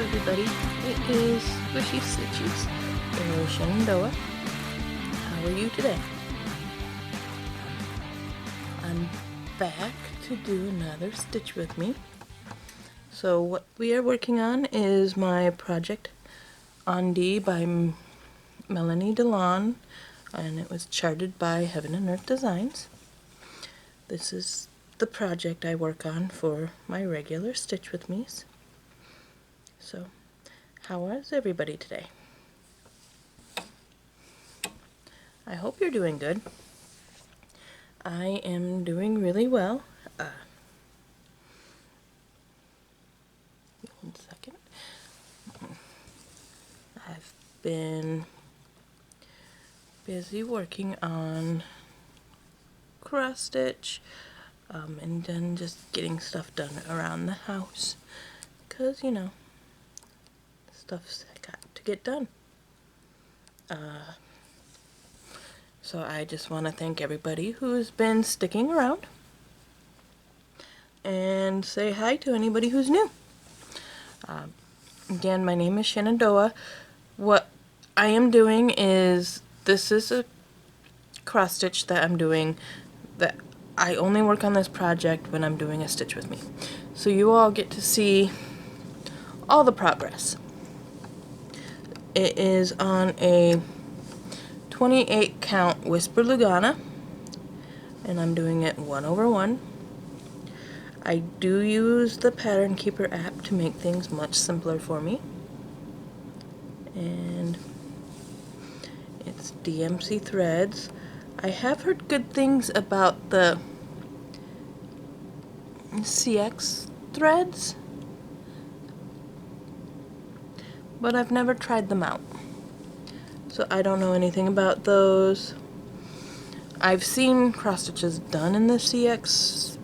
everybody. It is Squishy Stitches or Shenandoah. How are you today? I'm back to do another stitch with me. So what we are working on is my project Onde by Melanie Delon, and it was charted by Heaven and Earth Designs. This is the project I work on for my regular Stitch With Me's. So, how is everybody today? I hope you're doing good. I am doing really well. One second. I've been busy working on cross stitch and then just getting stuff done around the house, because you know, stuff's got to get done. So I just want to thank everybody who's been sticking around and say hi to anybody who's new. Again, my name is Shenandoah. What I am doing is, this is a cross stitch that I'm doing, that I only work on this project when I'm doing a Stitch With Me. So you all get to see all the progress. It is on a 28 count Whisper Lugana, and I'm doing it 1/1. I do use the Pattern Keeper app to make things much simpler for me, and it's DMC threads. I have heard good things about the CX threads, but I've never tried them out, so I don't know anything about those. I've seen cross stitches done in the CX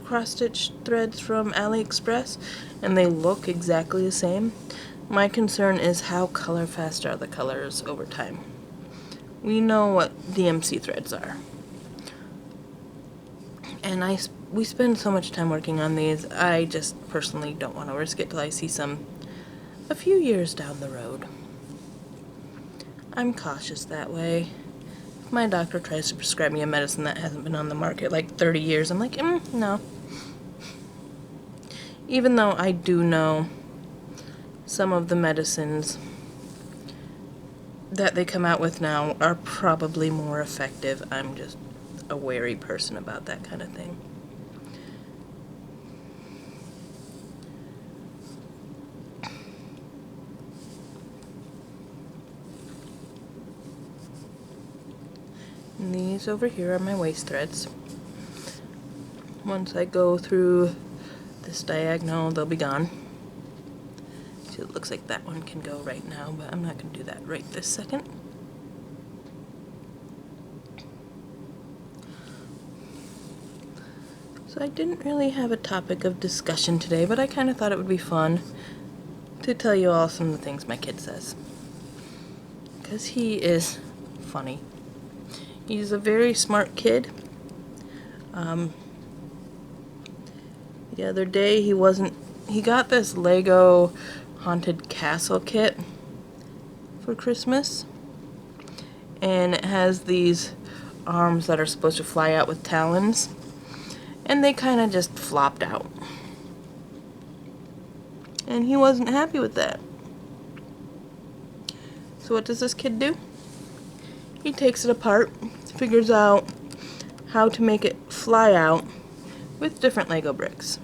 cross stitch threads from AliExpress, and they look exactly the same. My concern is how color fast are the colors over time. We know what DMC threads are, and we spend so much time working on these. I just personally don't want to risk it till I see some a few years down the road. I'm cautious that way. If my doctor tries to prescribe me a medicine that hasn't been on the market like 30 years, I'm like, no. Even though I do know some of the medicines that they come out with now are probably more effective, I'm just a wary person about that kind of thing. And these over here are my waist threads. Once I go through this diagonal, they'll be gone. So it looks like that one can go right now, but I'm not going to do that right this second. So I didn't really have a topic of discussion today, but I kind of thought it would be fun to tell you all some of the things my kid says, because he is funny. He's a very smart kid. The other day he got this Lego Haunted Castle kit for Christmas, and it has these arms that are supposed to fly out with talons, and they kind of just flopped out. And he wasn't happy with that. So what does this kid do? He takes it apart, figures out how to make it fly out with different Lego bricks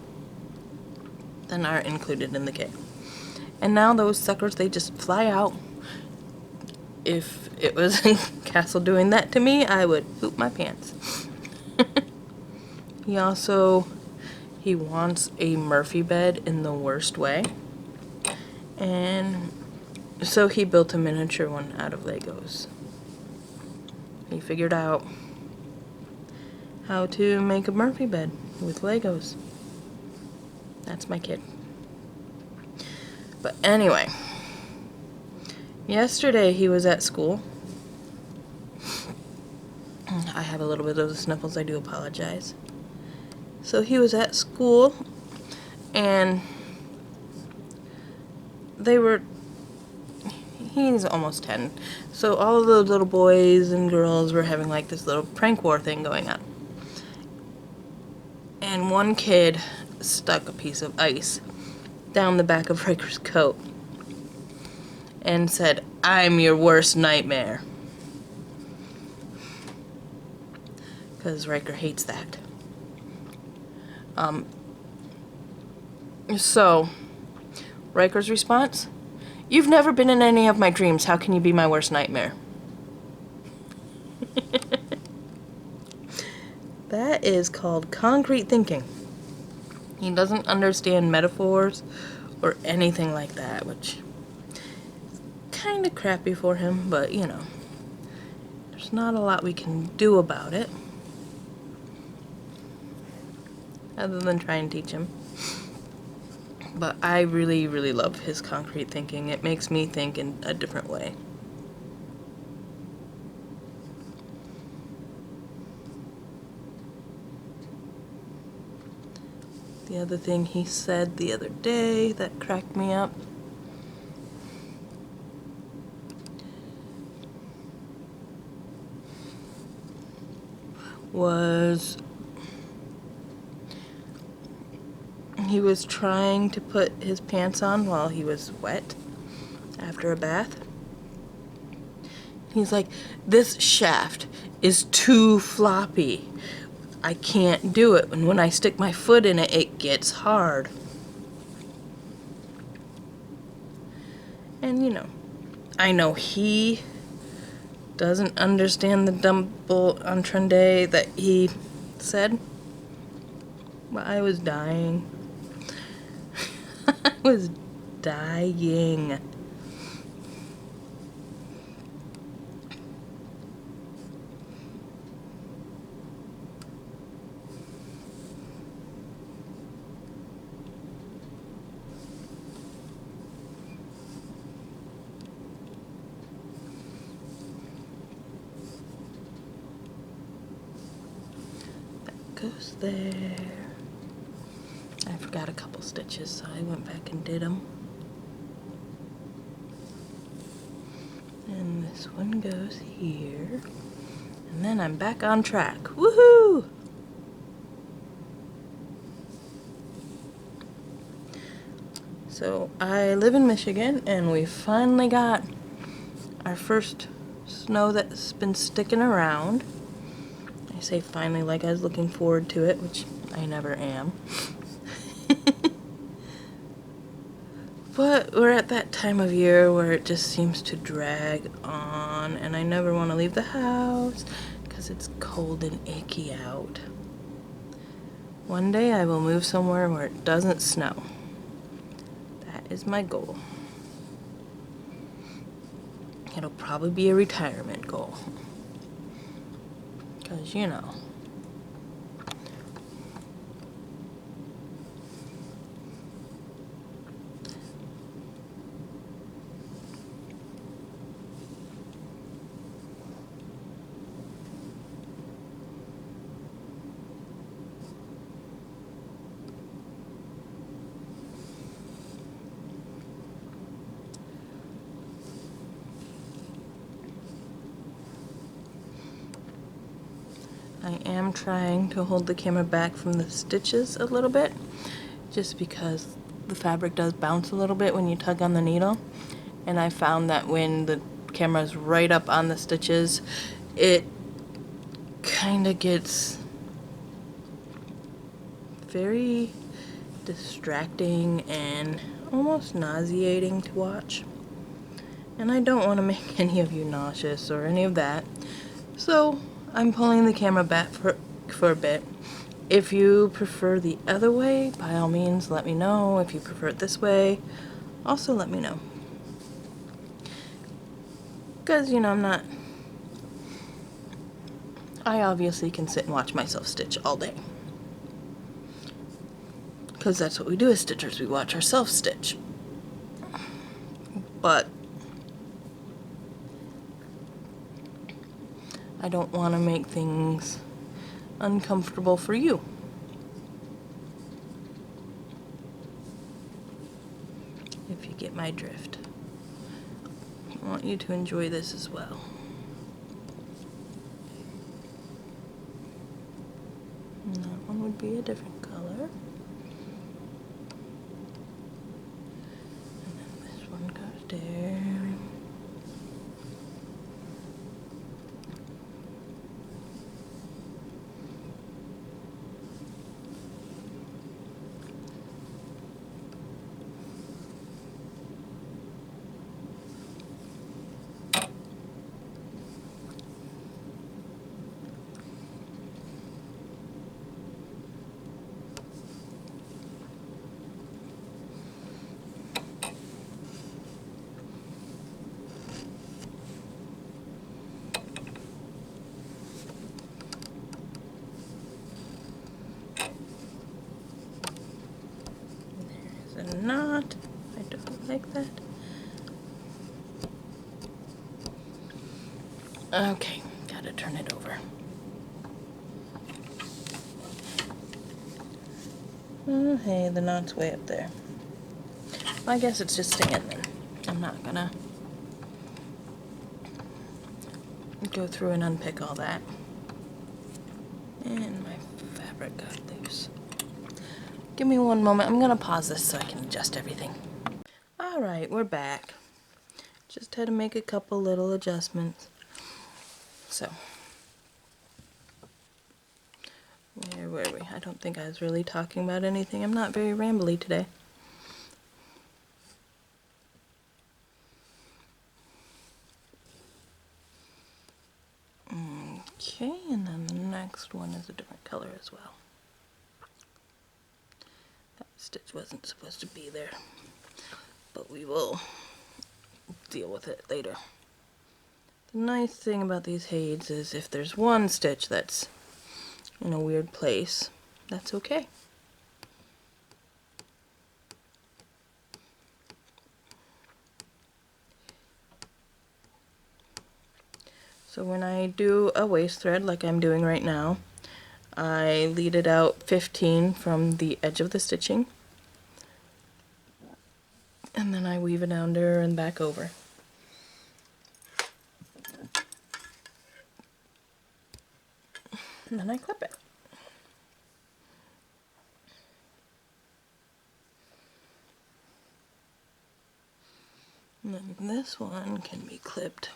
than are included in the kit. And now those suckers, they just fly out. If it was a castle doing that to me, I would poop my pants. He wants a Murphy bed in the worst way. And so he built a miniature one out of Legos. He figured out how to make a Murphy bed with Legos. That's my kid. But anyway, yesterday he was at school. I have a little bit of the sniffles, I do apologize. So he was at school, and he's almost 10. So all of the little boys and girls were having like this little prank war thing going on. And one kid stuck a piece of ice down the back of Riker's coat and said, "I'm your worst nightmare." Because Riker hates that. So, Riker's response, "You've never been in any of my dreams. How can you be my worst nightmare?" That is called concrete thinking. He doesn't understand metaphors or anything like that, which is kind of crappy for him, but you know, there's not a lot we can do about it other than try and teach him. But I really, really love his concrete thinking. It makes me think in a different way. The other thing he said the other day that cracked me up was he was trying to put his pants on while he was wet after a bath. He's like, "This shaft is too floppy. I can't do it. And when I stick my foot in it, it gets hard." And you know, I know he doesn't understand the double entendre that he said, but I was dying. I was dying. Goes there. I forgot a couple stitches, so I went back and did them. And this one goes here. And then I'm back on track. Woohoo! So I live in Michigan, and we finally got our first snow that's been sticking around. I say finally like I was looking forward to it, which I never am. But we're at that time of year where it just seems to drag on, and I never want to leave the house because it's cold and icky out. One day I will move somewhere where it doesn't snow. That is my goal. It'll probably be a retirement goal. Because, you know, I am trying to hold the camera back from the stitches a little bit, just because the fabric does bounce a little bit when you tug on the needle, and I found that when the camera's right up on the stitches, it kind of gets very distracting and almost nauseating to watch, and I don't want to make any of you nauseous or any of that, so I'm pulling the camera back for a bit. If you prefer the other way, by all means let me know. If you prefer it this way, also let me know. Because, you know, I obviously can sit and watch myself stitch all day. Because that's what we do as stitchers, we watch ourselves stitch. But I don't want to make things uncomfortable for you. if you get my drift. I want you to enjoy this as well. And that one would be a different color. And then this one goes there. There's a knot. I don't like that. Okay, gotta turn it over. Oh, hey, the knot's way up there. Well, I guess it's just staying then. I'm not gonna go through and unpick all that. And my fabric got loose. Give me one moment. I'm gonna pause this so I can adjust everything. Alright, we're back. Just had to make a couple little adjustments. So, where were we? I don't think I was really talking about anything. I'm not very rambly today. Okay, and then the next one is a different color as well. That stitch wasn't supposed to be there, but we will deal with it later. The nice thing about these heids is if there's one stitch that's in a weird place, that's okay. So when I do a waist thread like I'm doing right now, I lead it out 15 from the edge of the stitching, and then I weave it under and back over. And then I clip it. And then this one can be clipped.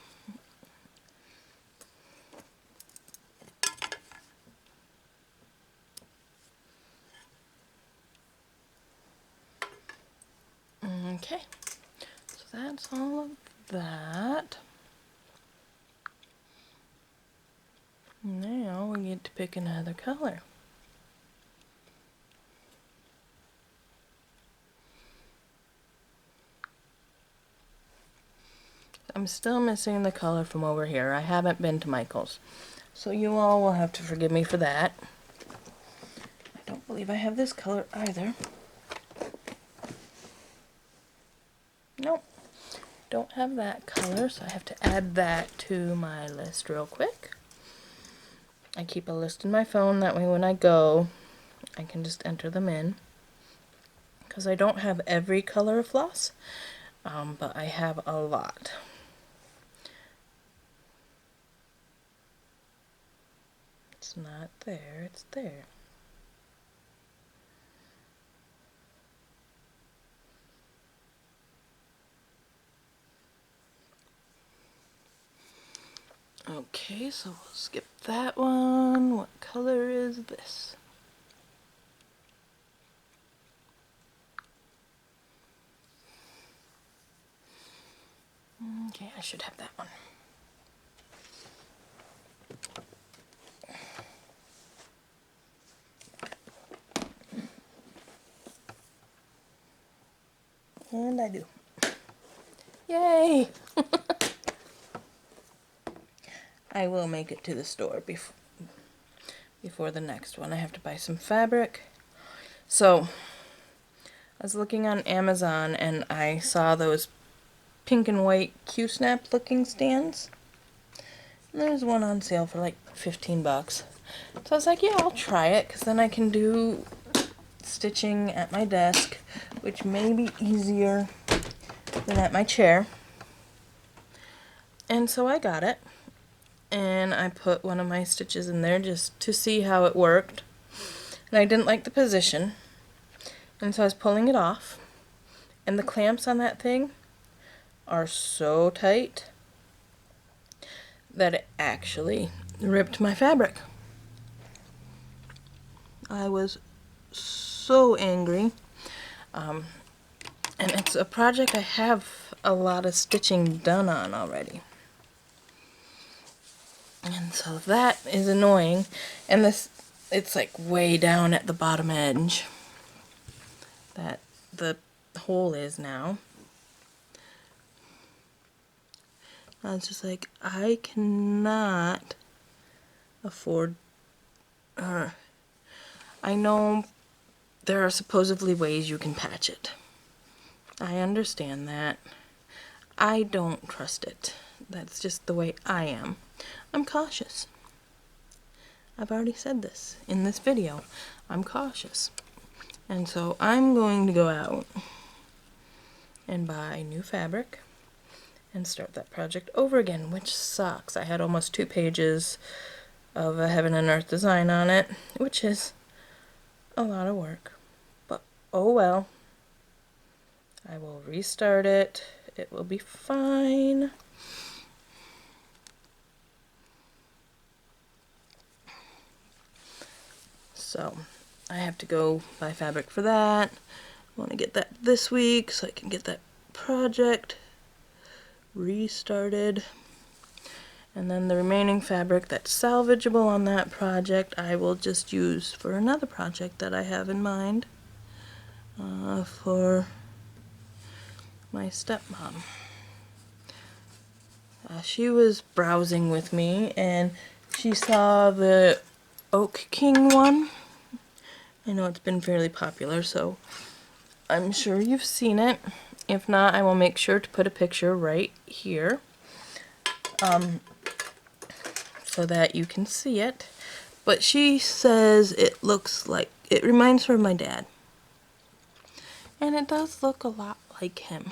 Okay, so that's all of that. Now we get to pick another color. I'm still missing the color from over here. I haven't been to Michael's, so you all will have to forgive me for that. I don't believe I have this color either. Nope, don't have that color, so I have to add that to my list real quick. I keep a list in my phone, that way when I go, I can just enter them in. Because I don't have every color of floss, but I have a lot. It's not there, it's there. Okay, so we'll skip that one. What color is this? Okay, I should have that one. And I do. Yay! I will make it to the store before the next one. I have to buy some fabric. So, I was looking on Amazon and I saw those pink and white Q-snap looking stands. And there's one on sale for like 15 bucks. So I was like, yeah, I'll try it, because then I can do stitching at my desk, which may be easier than at my chair. And so I got it, and I put one of my stitches in there just to see how it worked. And I didn't like the position, and so I was pulling it off, and the clamps on that thing are so tight that it actually ripped my fabric. I was so angry. And it's a project I have a lot of stitching done on already. And so that is annoying. And this, it's like way down at the bottom edge that the hole is now. I was just like, I cannot afford, I know there are supposedly ways you can patch it. I understand that. I don't trust it. That's just the way I am. I'm cautious. I've already said this in this video. I'm cautious. And so I'm going to go out and buy new fabric and start that project over again, which sucks. I had almost 2 pages of a heaven and earth design on it, which is a lot of work. But oh well. I will restart it. It will be fine. So I have to go buy fabric for that. I want to get that this week so I can get that project restarted. And then the remaining fabric that's salvageable on that project I will just use for another project that I have in mind for my stepmom. She was browsing with me and she saw the Oak King one. I know it's been fairly popular, so I'm sure you've seen it. If not, I will make sure to put a picture right here so that you can see it. But she says it looks like, it reminds her of my dad. And it does look a lot like him.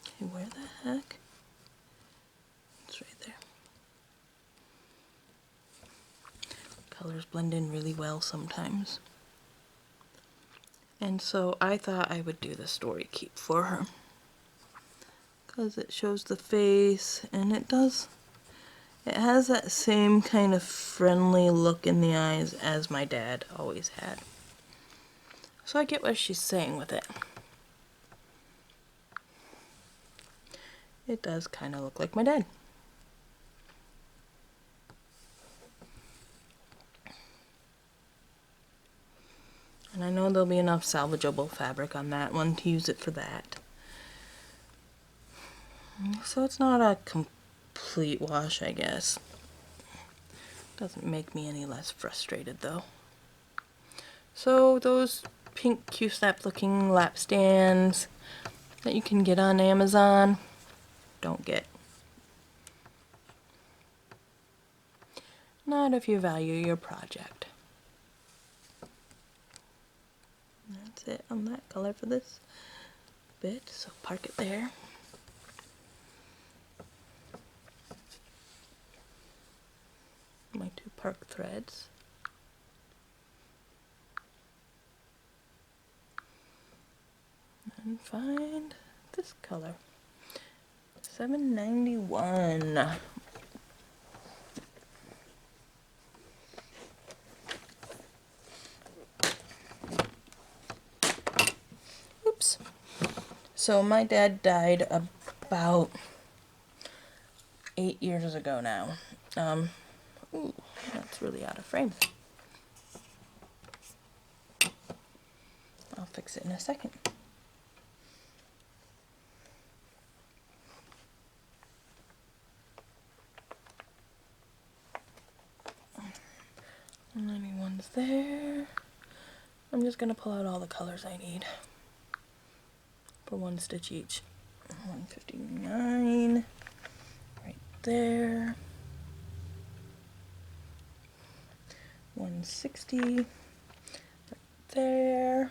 Okay, where the heck? It's right there. Colors blend in really well sometimes. And so I thought I would do the story keep for her. Because it shows the face, and it has that same kind of friendly look in the eyes as my dad always had. So I get what she's saying with it. It does kind of look like my dad. And I know there'll be enough salvageable fabric on that one to use it for that. So it's not a complete wash, I guess. Doesn't make me any less frustrated though. So those pink Q-snap looking lap stands that you can get on Amazon, don't get. Not if you value your project. That's it on that color for this bit, so park it there. My 2 park threads. And find this color. $7.91. Oops. So my dad died about 8 years ago now. Ooh, that's really out of frame. I'll fix it in a second. And anyone's there. I'm just gonna pull out all the colors I need for 1 stitch each. 159 right there. 160 right there.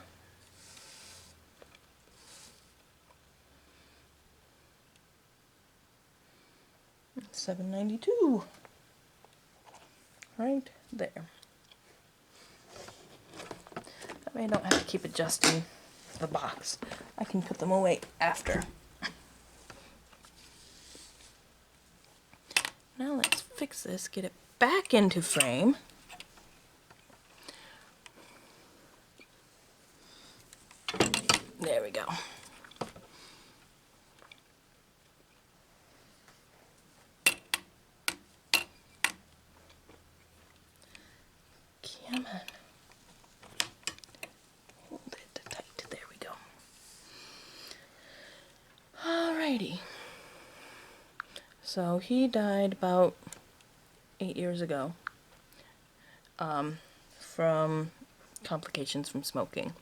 $7.92 right there. That way I don't have to keep adjusting the box. I can put them away after. Now let's fix this, get it back into frame. There we go. Come on. Hold it tight. There we go. Alrighty. So he died about 8 years ago from complications from smoking.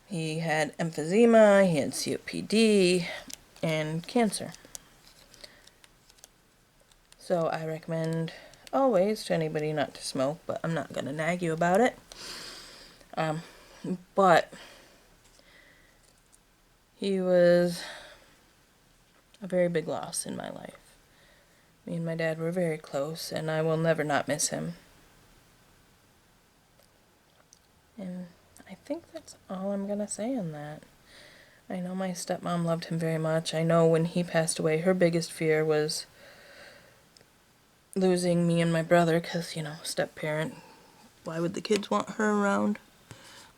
He had emphysema, he had COPD, and cancer. So I recommend always to anybody not to smoke, but I'm not going to nag you about it. But he was a very big loss in my life. Me and my dad were very close, and I will never not miss him. And I think that's all I'm going to say on that. I know my stepmom loved him very much. I know when he passed away, her biggest fear was losing me and my brother, because, you know, step-parent, why would the kids want her around?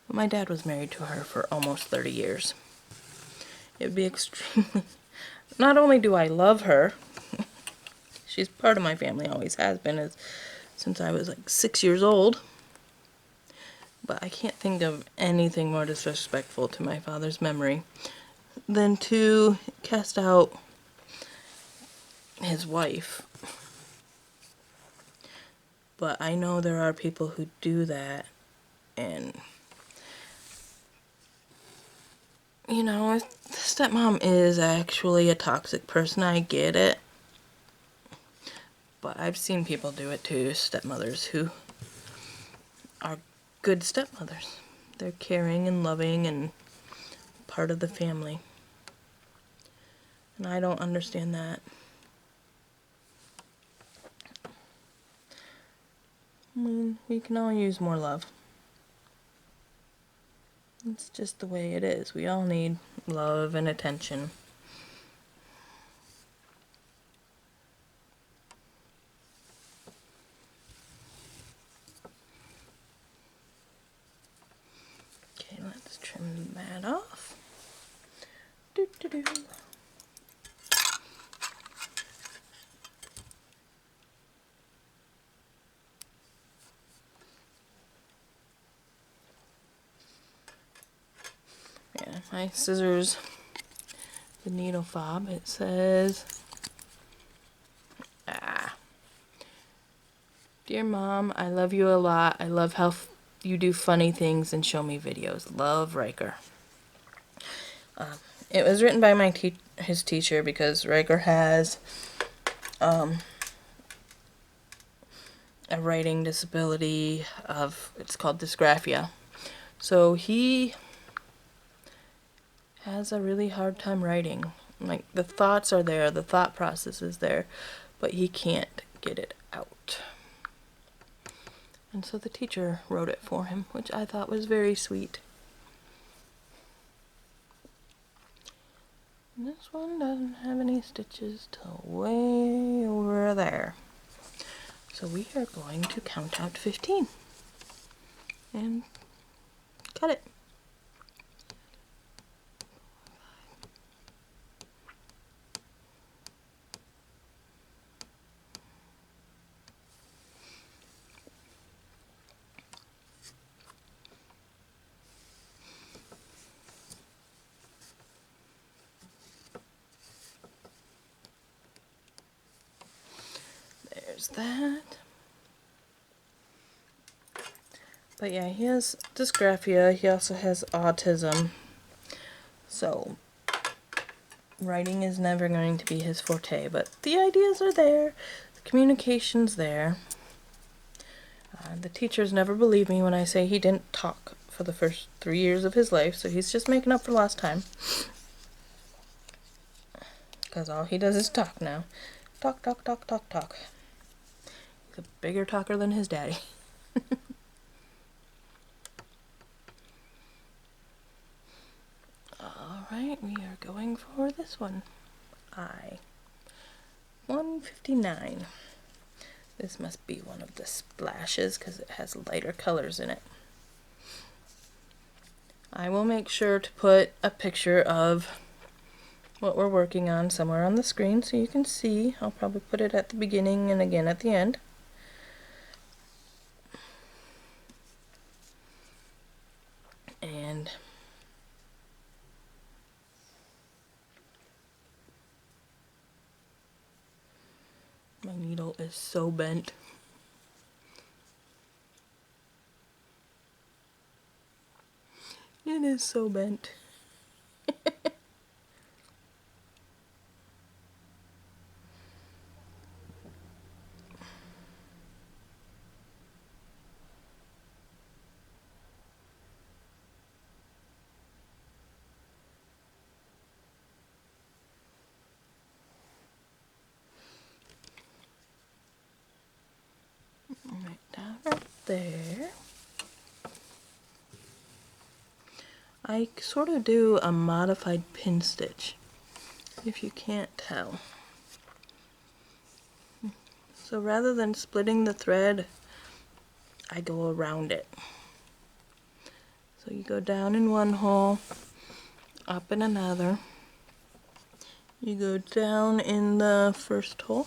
But my dad was married to her for almost 30 years. It would be extremely... Not only do I love her, she's part of my family, always has been, since I was like 6 years old. But I can't think of anything more disrespectful to my father's memory than to cast out his wife. But I know there are people who do that, and you know, stepmom is actually a toxic person, I get it. But I've seen people do it to stepmothers who are good stepmothers. They're caring and loving and part of the family. And I don't understand that. I mean, we can all use more love. It's just the way it is. We all need love and attention. Okay, let's trim that off. Doo-doo-doo. Yeah, my scissors, the needle fob, it says, Dear Mom, I love you a lot. I love how you do funny things and show me videos. Love, Riker. It was written by his teacher because Riker has a writing disability it's called dysgraphia. So he has a really hard time writing. Like, the thoughts are there, the thought process is there, but he can't get it out. And so the teacher wrote it for him, which I thought was very sweet. And this one doesn't have any stitches till way over there. So we are going to count out 15 and cut it. There's that. But yeah, he has dysgraphia. He also has autism. So writing is never going to be his forte, but the ideas are there. The communication's there. The teachers never believe me when I say he didn't talk for the first 3 years of his life, so he's just making up for lost time. Because all he does is talk now. Talk, talk, talk, talk, talk. He's a bigger talker than his daddy. Alright, we are going for this one. 159. This must be one of the splashes because it has lighter colors in it. I will make sure to put a picture of what we're working on somewhere on the screen so you can see. I'll probably put it at the beginning and again at the end. And my needle is so bent. It is so bent. Right down right there. I sort of do a modified pin stitch, if you can't tell. So rather than splitting the thread, I go around it. So you go down in one hole, up in another. You go down in the first hole,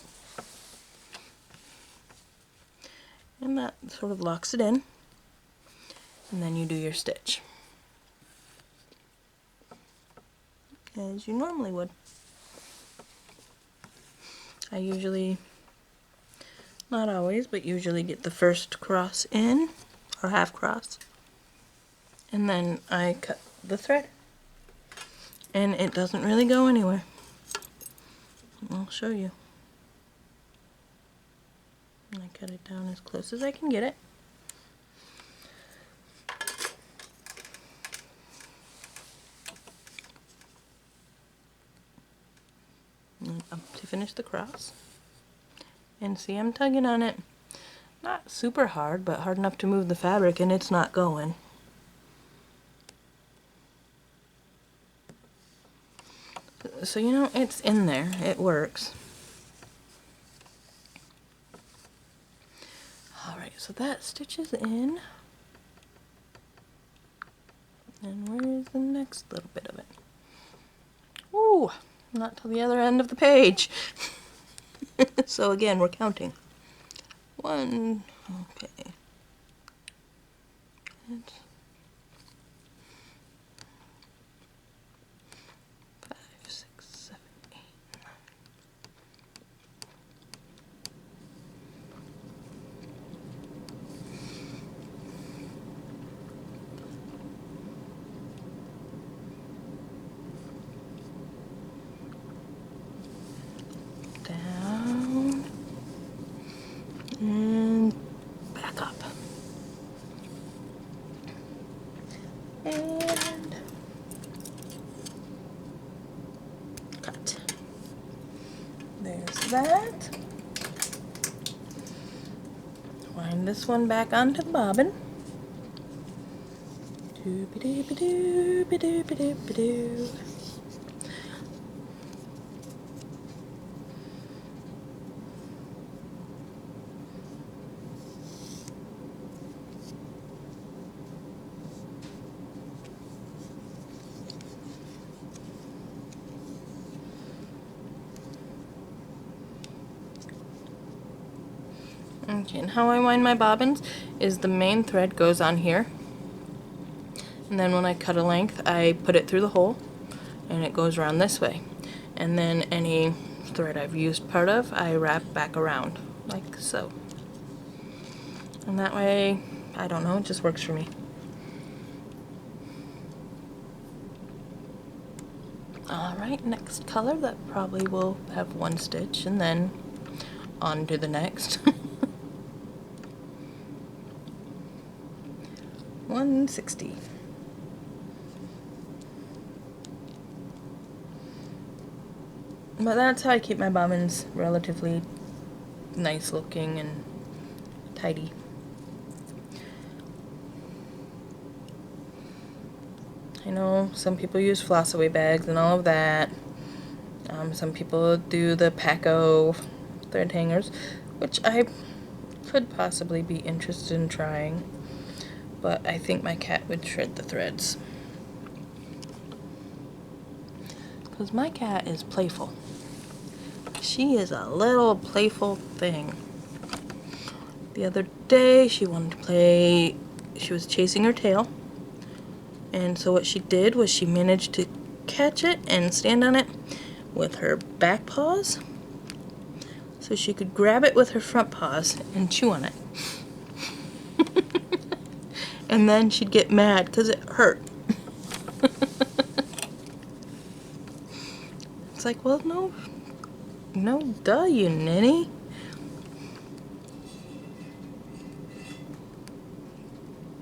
and that sort of locks it in, and then you do your stitch as you normally would. I usually, not always, but usually get the first cross in, or half cross, and then I cut the thread, and it doesn't really go anywhere. I'll show you. I cut it down as close as I can get it. And up to finish the cross. And see, I'm tugging on it. Not super hard, but hard enough to move the fabric, and it's not going. So you know, it's in there. It works. Alright, so that stitches in. And where's the next little bit of it? Ooh, not till the other end of the page. So again, we're counting. 1, okay. And 5, 6, 7, 8, 9. Down and back up. And cut. There's that. Wind this one back onto the bobbin. Doo-ba-doo-ba-doo-ba-doo-ba-doo-ba-doo. Okay, and how I wind my bobbins is the main thread goes on here, and then when I cut a length I put it through the hole and it goes around this way, and then any thread I've used part of I wrap back around like so, and that way, I don't know, it just works for me. Alright, next color, that probably will have one stitch and then on to the next. 160. But that's how I keep my bobbins relatively nice looking and tidy. I know some people use floss away bags and all of that. Some people do the Paco thread hangers, which I could possibly be interested in trying, but I think my cat would shred the threads. Because my cat is playful. She is a little playful thing. The other day she wanted to play, she was chasing her tail, and so what she did was she managed to catch it and stand on it with her back paws so she could grab it with her front paws and chew on it. And then she'd get mad because it hurt. It's like, well, no, duh, you ninny.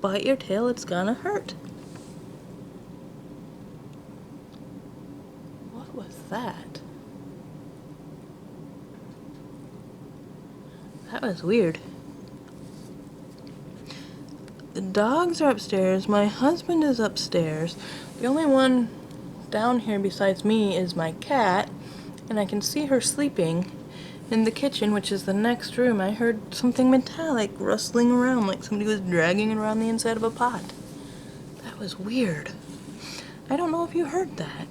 Bite your tail, it's gonna hurt. What was that? That was weird. The dogs are upstairs, my husband is upstairs. The only one down here besides me is my cat, and I can see her sleeping in the kitchen, which is the next room. I heard something metallic rustling around, like somebody was dragging it around the inside of a pot. That was weird. I don't know if you heard that.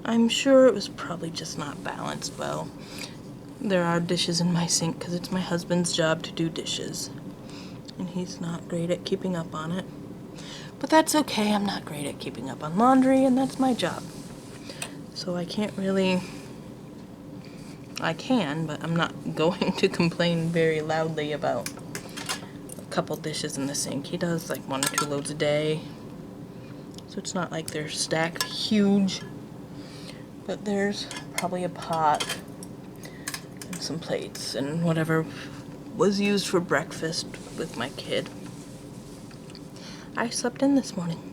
I'm sure it was probably just not balanced well. There are dishes in my sink because it's my husband's job to do dishes, and he's not great at keeping up on it. But that's okay, I'm not great at keeping up on laundry, and that's my job. So I can't really... I can, but I'm not going to complain very loudly about a couple dishes in the sink. He does like 1 or 2 loads a day, so it's not like they're stacked huge. But there's probably a pot and some plates and whatever was used for breakfast with my kid. I slept in this morning.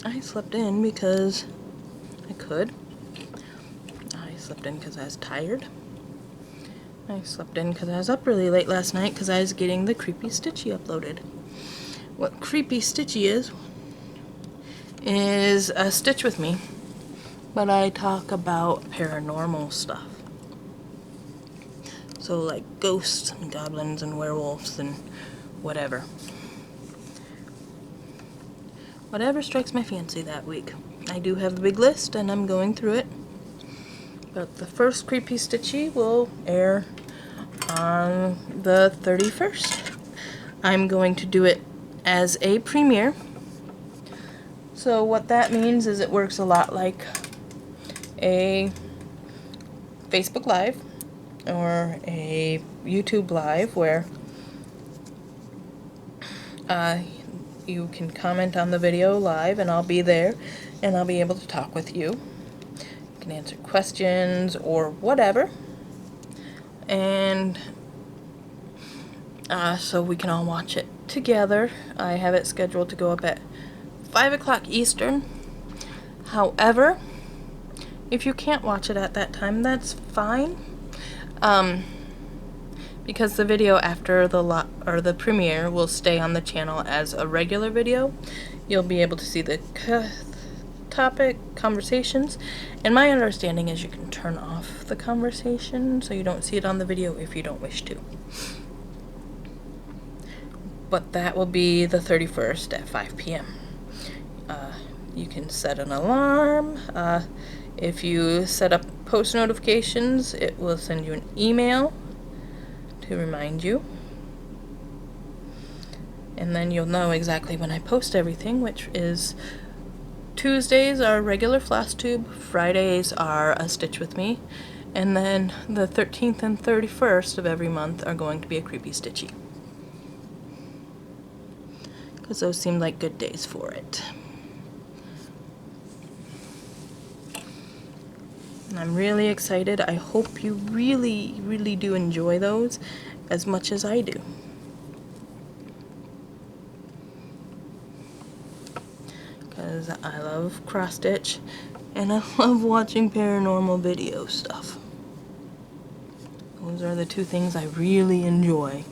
I slept in because I could. I slept in because I was tired. I slept in because I was up really late last night because I was getting the Creepy Stitchy uploaded. What Creepy Stitchy is a Stitch with me, but I talk about paranormal stuff. So like ghosts and goblins and werewolves and whatever. Whatever strikes my fancy that week. I do have the big list and I'm going through it. But the first Creepy Stitchy will air on the 31st. I'm going to do it as a premiere. So what that means is it works a lot like a Facebook Live or a YouTube Live where you can comment on the video live and I'll be there and I'll be able to talk with you. You can answer questions or whatever. And so we can all watch it together. I have it scheduled to go up at 5 o'clock Eastern. However, if you can't watch it at that time, that's fine. Because the video after the premiere will stay on the channel as a regular video. You'll be able to see the topic, conversations, and my understanding is you can turn off the conversation so you don't see it on the video if you don't wish to. But that will be the 31st at 5 p.m. You can set an alarm. If you set up post notifications, it will send you an email to remind you. And then you'll know exactly when I post everything, which is Tuesdays are regular floss tube, Fridays are a Stitch with me, and then the 13th and 31st of every month are going to be a Creepy Stitchy. because those seemed like good days for it. And I'm really excited. I hope you really, really do enjoy those as much as I do. Because I love cross stitch and I love watching paranormal video stuff. Those are the two things I really enjoy.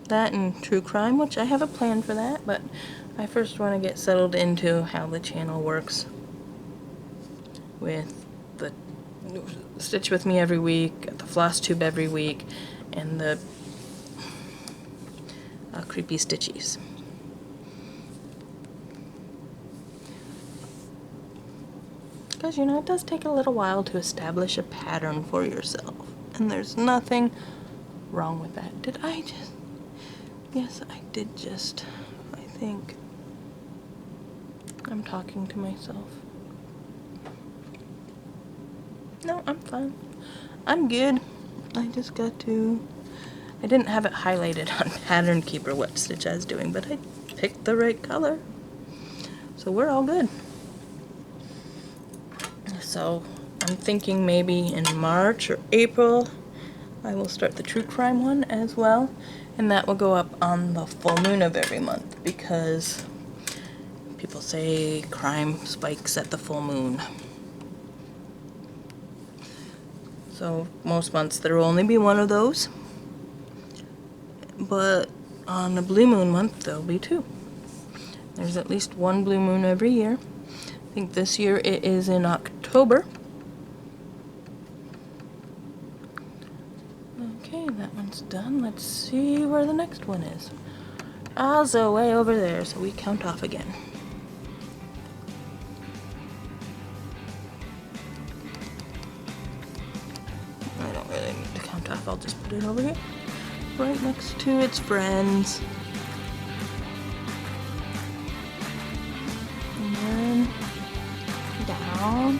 That and true crime, which I have a plan for that, but I first want to get settled into how the channel works with the Stitch With Me every week, the floss tube every week, and the creepy stitchies. Because, you know, it does take a little while to establish a pattern for yourself, and there's nothing wrong with that. Did I just... Yes, I did just... I think... I'm talking to myself. No, I'm fine. I'm good. I just got to... I didn't have it highlighted on Pattern Keeper what stitch I was doing, but I picked the right color. So we're all good. So I'm thinking maybe in March or April I will start the true crime one as well. And that will go up on the full moon of every month because people say crime spikes at the full moon. So most months there will only be one of those. But on the blue moon month there'll be two. There's at least one blue moon every year. I think this year it is in October. Okay, that one's done. Let's see where the next one is. Also way over there, so we count off again. I don't really need to count off, I'll just put it over here. Right next to its friends. And then down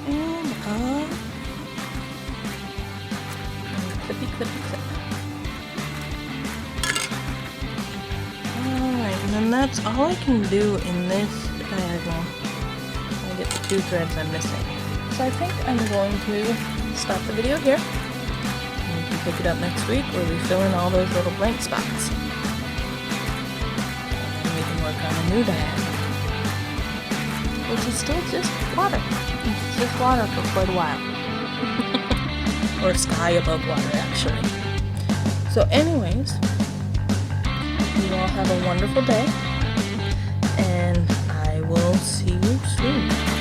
and up. And clippy, clippy, clip. Alright, and then that's all I can do in this diagonal. I get the two threads I'm missing. So I think I'm going to stop the video here. We can pick it up next week where we fill in all those little blank spots. And then we can work on a new diagonal. Which is still just water. It's just water for quite a while. Or sky above water, actually. So anyways, you all have a wonderful day. And I will see you soon.